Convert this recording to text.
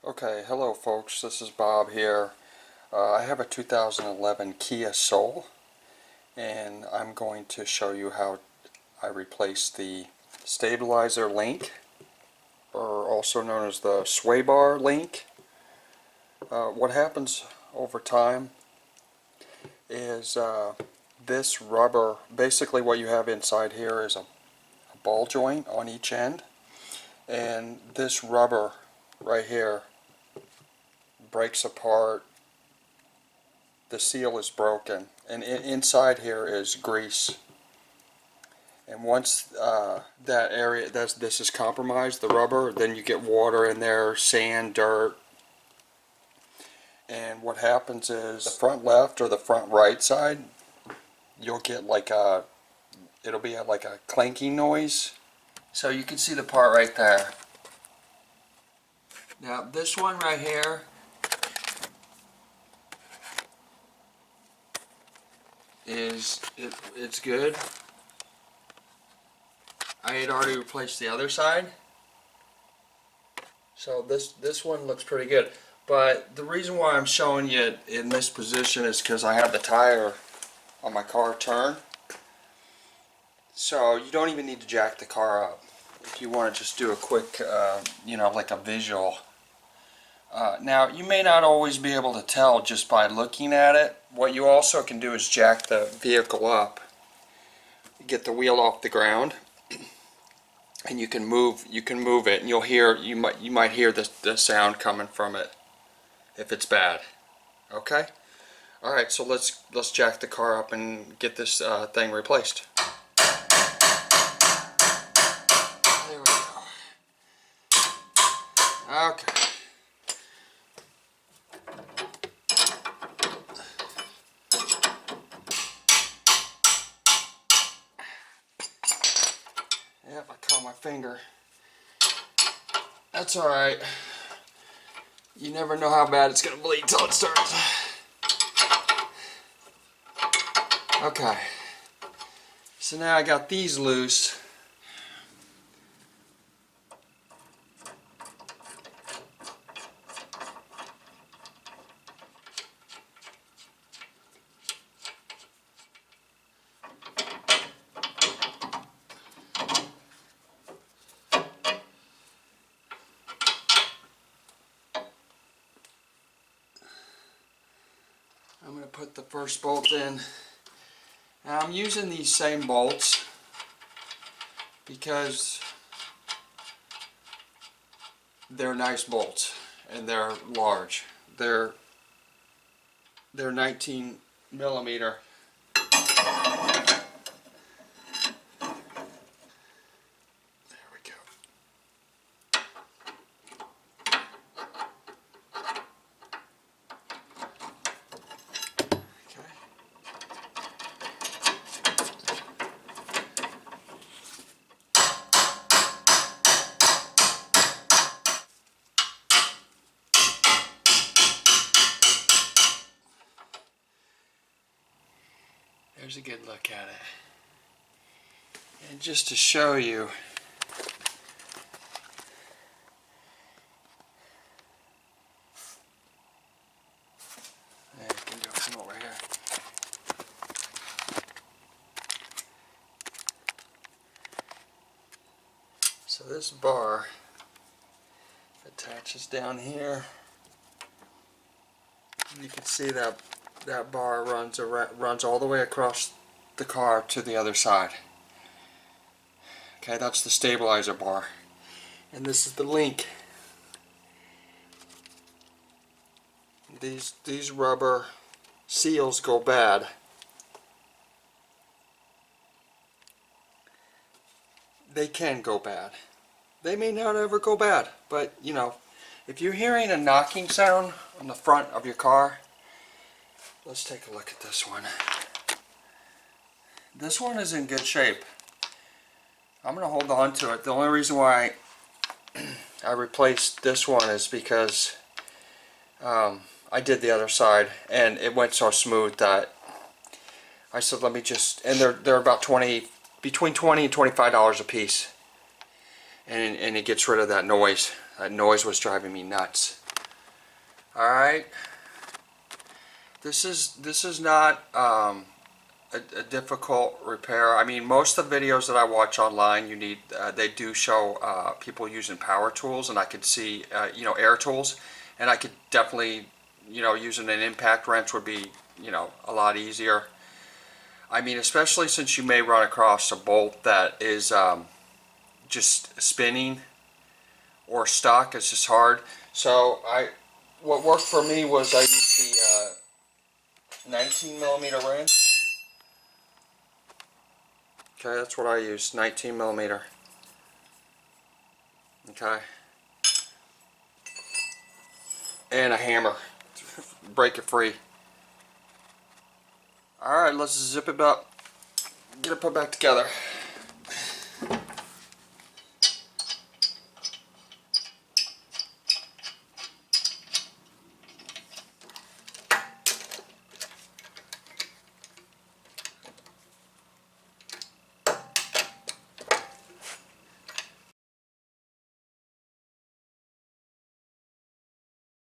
Okay, hello folks, this is Bob here. I have a 2011 Kia Soul, and I'm going to show you how I replace the stabilizer link, or also known as the sway bar link. What happens over time is this rubber, basically what you have inside here is a ball joint on each end, and this rubber right here breaks apart. The seal is broken, and inside here is grease, and once that area, this is compromised, the rubber, then you get water in there, sand, dirt, and what happens is the front left or the front right side, you'll get like a, it'll be like a clanking noise. So you can see the part right there. Now this one right here it's good. I had already replaced the other side, so this one looks pretty good. But the reason why I'm showing you it in this position is because I have the tire on my car turn, so you don't even need to jack the car up. If you want to just do a quick, like a visual. Now, you may not always be able to tell just by looking at it. What you also can do is jack the vehicle up, get the wheel off the ground, and you can move it, and you might hear the sound coming from it if it's bad. Okay? All right, so let's jack the car up and get this thing replaced. There we go. Okay. Yep, I caught my finger. That's alright. You never know how bad it's going to bleed till it starts. Okay. So now I got these loose. I'm going to put the first bolt in. Now I'm using these same bolts because they're nice bolts and they're large. They're 19 millimeter. There we go. There's a good look at it. And just to show you, you can go from over here. So this bar attaches down here. You can see that bar runs all the way across the car to the other side. Okay, that's the stabilizer bar, and this is the link. These rubber seals go bad. They can go bad. They may not ever go bad, but you know, if you're hearing a knocking sound on the front of your car, let's take a look at this one. This one is in good shape. I'm going to hold on to it. The only reason why I replaced this one is because I did the other side and it went so smooth that I said let me just, and they're about between $20 and $25 a piece, and it gets rid of that noise. That noise was driving me nuts. All right. This is not a difficult repair. I mean, most of the videos that I watch online, you need they do show people using power tools, and I could see air tools, and I could definitely using an impact wrench would be a lot easier. I mean, especially since you may run across a bolt that is just spinning or stuck. It's just hard. So what worked for me was I used the 19 millimeter wrench. Okay, that's what I use, 19 millimeter. Okay. And a hammer to break it free. Alright, let's zip it up. Get it put back together.